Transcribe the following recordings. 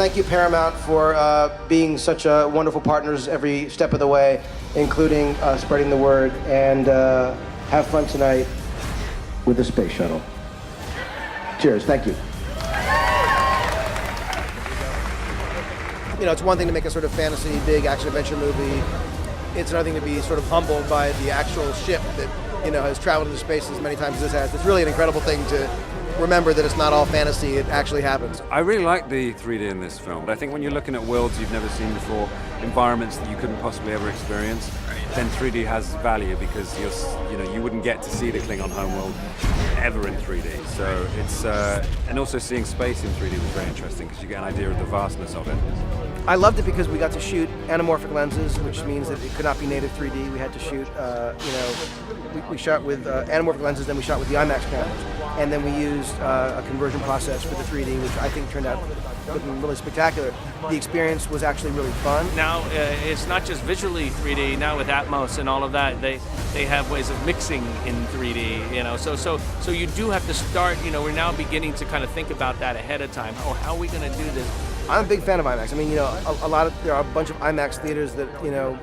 thank you, Paramount, for being such wonderful partners every step of the way, including spreading the word. And have fun tonight with the Space Shuttle. Cheers. Thank you. You know, it's one thing to make a sort of fantasy, big action-adventure movie. It's another thing to be sort of humbled by the actual ship that, you know, has traveled into space as many times as this has. It's really an incredible thing to remember that it's not all fantasy, it actually happens. I really like the 3D in this film, but I think when you're looking at worlds you've never seen before, environments that you couldn't possibly ever experience, then 3D has value because you wouldn't get to see the Klingon homeworld ever in 3D. So it's and also seeing space in 3D was very interesting because you get an idea of the vastness of it. I loved it because we got to shoot anamorphic lenses, which means that it could not be native 3D. We had to shoot, we shot with anamorphic lenses, then we shot with the IMAX cameras. And then we used a conversion process for the 3D, which I think turned out looking really spectacular. The experience was actually really fun. Now, it's not just visually 3D, now with Atmos and all of that, they have ways of mixing in 3D, you know, so you do have to start, you know, we're now beginning to kind of think about that ahead of time. Oh, how are we going to do this? I'm a big fan of IMAX. I mean, you know, there are a bunch of IMAX theaters that, you know,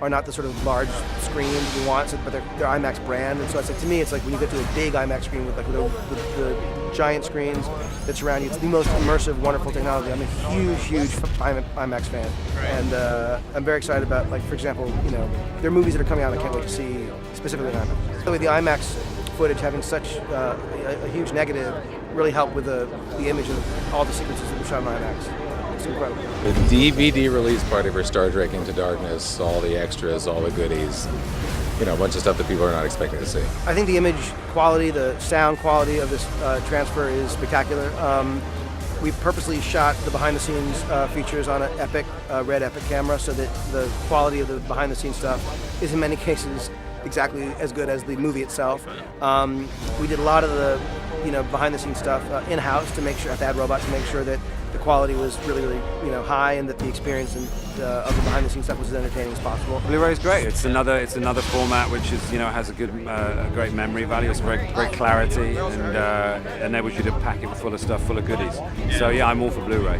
are not the sort of large screens you want, but they're IMAX brand. And so it's like, to me, it's like when you get to a big IMAX screen with like the giant screens that surround you, it's the most immersive, wonderful technology. I'm a huge IMAX fan. And I'm very excited about, like, for example, you know, there are movies that are coming out I can't wait to see, specifically in IMAX. So with the IMAX footage having such a huge negative really helped with the image of all the sequences that were shot on IMAX. It's incredible. The DVD release party for Star Trek Into Darkness, all the extras, all the goodies, you know, a bunch of stuff that people are not expecting to see. I think the image quality, the sound quality of this transfer is spectacular. We purposely shot the behind-the-scenes features on an Epic, red Epic camera, so that the quality of the behind-the-scenes stuff is in many cases exactly as good as the movie itself. We did a lot of the, you know, behind-the-scenes stuff in-house to make sure, at the Ad Robot, to make sure that the quality was really, you know, high, and that the experience of the behind-the-scenes stuff was as entertaining as possible. Blu-ray is great. It's another format which is, you know, has a great memory value. It's great clarity and enables you to pack it full of stuff, full of goodies. So yeah, I'm all for Blu-ray.